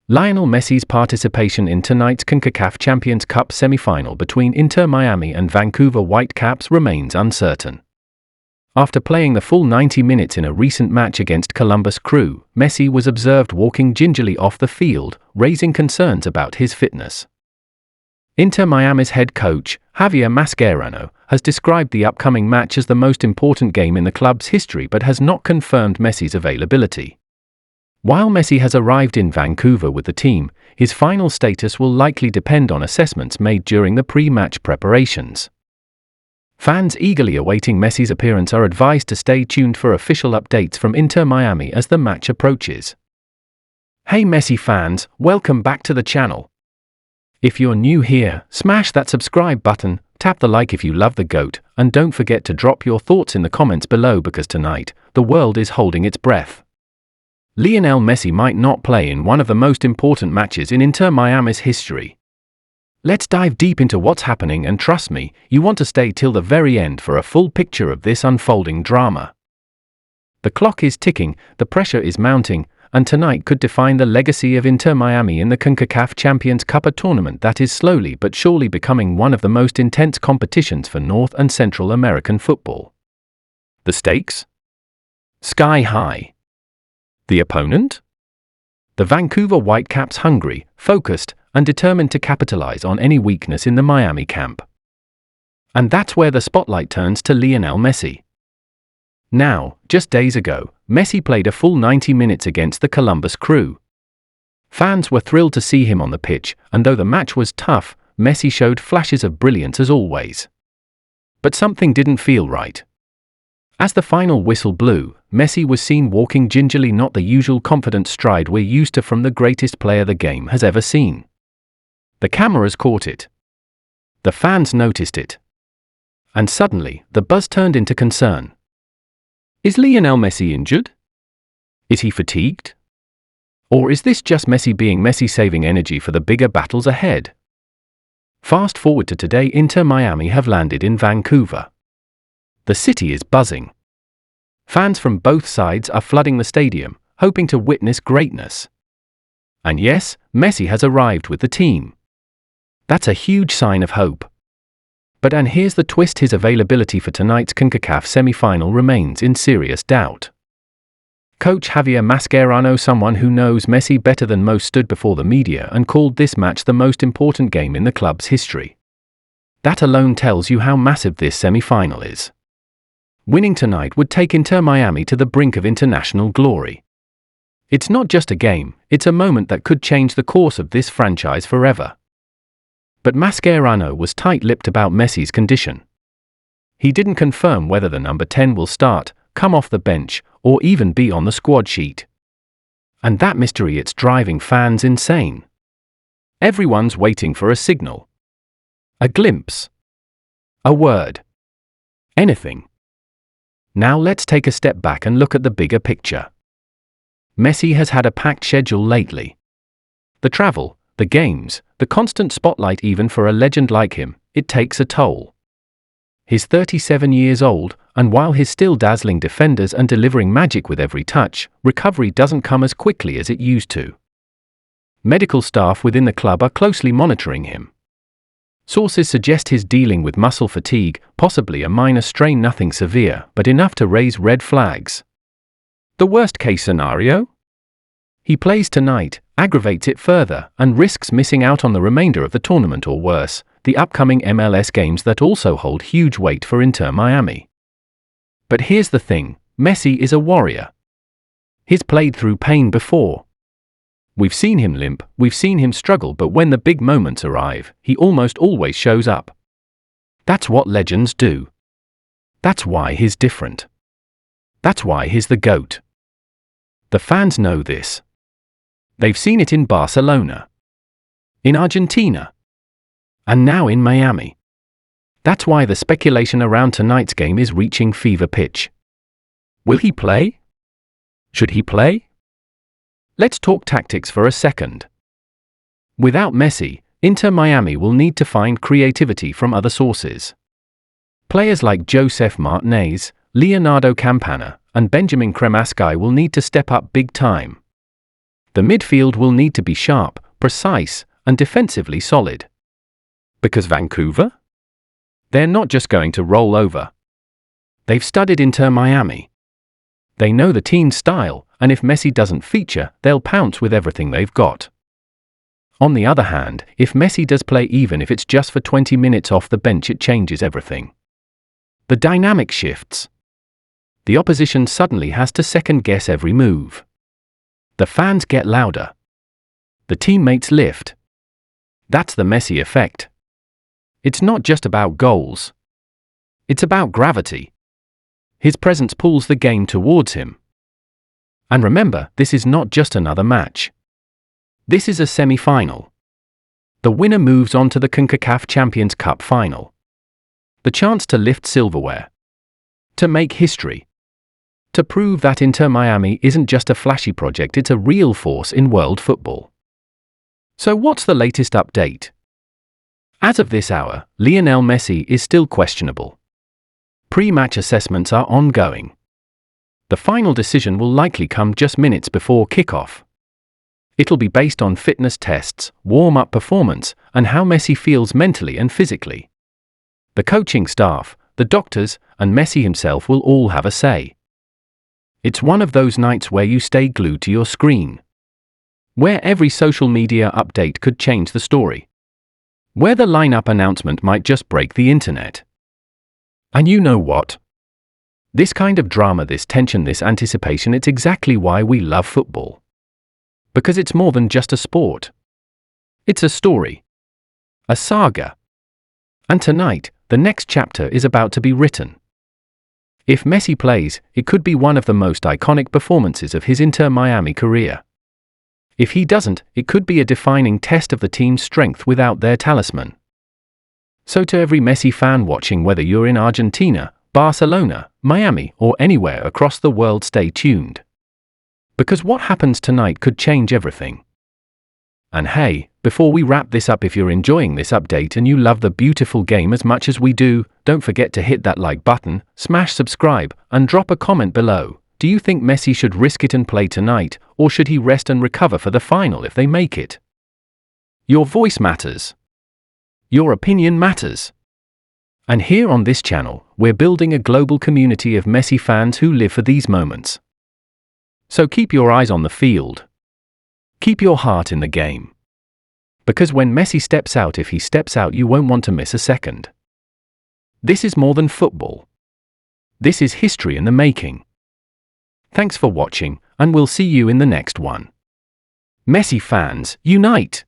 Lionel Messi's participation in tonight's CONCACAF Champions Cup semi-final between Inter Miami and Vancouver Whitecaps remains uncertain. After playing the full 90 minutes in a recent match against Columbus Crew, Messi was observed walking gingerly off the field, raising concerns about his fitness. Inter Miami's head coach, Javier Mascherano, has described the upcoming match as the most important game in the club's history but has not confirmed Messi's availability. While Messi has arrived in Vancouver with the team, his final status will likely depend on assessments made during the pre-match preparations. Fans eagerly awaiting Messi's appearance are advised to stay tuned for official updates from Inter Miami as the match approaches. Hey Messi fans, welcome back to the channel. If you're new here, smash that subscribe button, tap the like if you love the GOAT, and don't forget to drop your thoughts in the comments below because tonight, the world is holding its breath. Lionel Messi might not play in one of the most important matches in Inter Miami's history. Let's dive deep into what's happening, and trust me, you want to stay till the very end for a full picture of this unfolding drama. The clock is ticking, the pressure is mounting, and tonight could define the legacy of Inter Miami in the CONCACAF Champions Cup, a tournament that is slowly but surely becoming one of the most intense competitions for North and Central American football. The stakes? Sky high. The opponent? The Vancouver Whitecaps, hungry, focused, and determined to capitalize on any weakness in the Miami camp. And that's where the spotlight turns to Lionel Messi. Now, just days ago, Messi played a full 90 minutes against the Columbus Crew. Fans were thrilled to see him on the pitch, and though the match was tough, Messi showed flashes of brilliance as always. But something didn't feel right. As the final whistle blew, Messi was seen walking gingerly, not the usual confident stride we're used to from the greatest player the game has ever seen. The cameras caught it. The fans noticed it. And suddenly, the buzz turned into concern. Is Lionel Messi injured? Is he fatigued? Or is this just Messi being Messi, saving energy for the bigger battles ahead? Fast forward to today, Inter Miami have landed in Vancouver. The city is buzzing. Fans from both sides are flooding the stadium, hoping to witness greatness. And yes, Messi has arrived with the team. That's a huge sign of hope. And here's the twist: his availability for tonight's CONCACAF semi-final remains in serious doubt. Coach Javier Mascherano, someone who knows Messi better than most, stood before the media and called this match the most important game in the club's history. That alone tells you how massive this semi-final is. Winning tonight would take Inter Miami to the brink of international glory. It's not just a game, it's a moment that could change the course of this franchise forever. But Mascherano was tight-lipped about Messi's condition. He didn't confirm whether the number 10 will start, come off the bench, or even be on the squad sheet. And that mystery, it's driving fans insane. Everyone's waiting for a signal. A glimpse. A word. Anything. Now let's take a step back and look at the bigger picture. Messi has had a packed schedule lately. The travel, the games, the constant spotlight, even for a legend like him, it takes a toll. He's 37 years old, and while he's still dazzling defenders and delivering magic with every touch, recovery doesn't come as quickly as it used to. Medical staff within the club are closely monitoring him. Sources suggest he's dealing with muscle fatigue, possibly a minor strain, nothing severe, but enough to raise red flags. The worst-case scenario? He plays tonight, aggravates it further, and risks missing out on the remainder of the tournament, or worse, the upcoming MLS games that also hold huge weight for Inter Miami. But here's the thing, Messi is a warrior. He's played through pain before. We've seen him limp, we've seen him struggle, but when the big moments arrive, he almost always shows up. That's what legends do. That's why he's different. That's why he's the GOAT. The fans know this. They've seen it in Barcelona, in Argentina, and now in Miami. That's why the speculation around tonight's game is reaching fever pitch. Will he play? Should he play? Let's talk tactics for a second. Without Messi, Inter Miami will need to find creativity from other sources. Players like Josef Martinez, Leonardo Campana, and Benjamin Cremaschi will need to step up big time. The midfield will need to be sharp, precise, and defensively solid. Because Vancouver? They're not just going to roll over. They've studied Inter Miami. They know the team's style, and if Messi doesn't feature, they'll pounce with everything they've got. On the other hand, if Messi does play, even if it's just for 20 minutes off the bench, it changes everything. The dynamic shifts. The opposition suddenly has to second-guess every move. The fans get louder. The teammates lift. That's the Messi effect. It's not just about goals. It's about gravity. His presence pulls the game towards him. And remember, this is not just another match. This is a semi-final. The winner moves on to the CONCACAF Champions Cup final. The chance to lift silverware. To make history. To prove that Inter Miami isn't just a flashy project, it's a real force in world football. So what's the latest update? As of this hour, Lionel Messi is still questionable. Pre-match assessments are ongoing. The final decision will likely come just minutes before kickoff. It'll be based on fitness tests, warm-up performance, and how Messi feels mentally and physically. The coaching staff, the doctors, and Messi himself will all have a say. It's one of those nights where you stay glued to your screen. Where every social media update could change the story. Where the lineup announcement might just break the internet. And you know what? This kind of drama, this tension, this anticipation, it's exactly why we love football. Because it's more than just a sport. It's a story. A saga. And tonight, the next chapter is about to be written. If Messi plays, it could be one of the most iconic performances of his Inter Miami career. If he doesn't, it could be a defining test of the team's strength without their talisman. So to every Messi fan watching, whether you're in Argentina, Barcelona, Miami, or anywhere across the world, stay tuned. Because what happens tonight could change everything. And hey, before we wrap this up, if you're enjoying this update and you love the beautiful game as much as we do, don't forget to hit that like button, smash subscribe, and drop a comment below. Do you think Messi should risk it and play tonight, or should he rest and recover for the final if they make it? Your voice matters. Your opinion matters. And here on this channel, we're building a global community of Messi fans who live for these moments. So keep your eyes on the field. Keep your heart in the game. Because when Messi steps out, if he steps out, you won't want to miss a second. This is more than football. This is history in the making. Thanks for watching, and we'll see you in the next one. Messi fans, unite!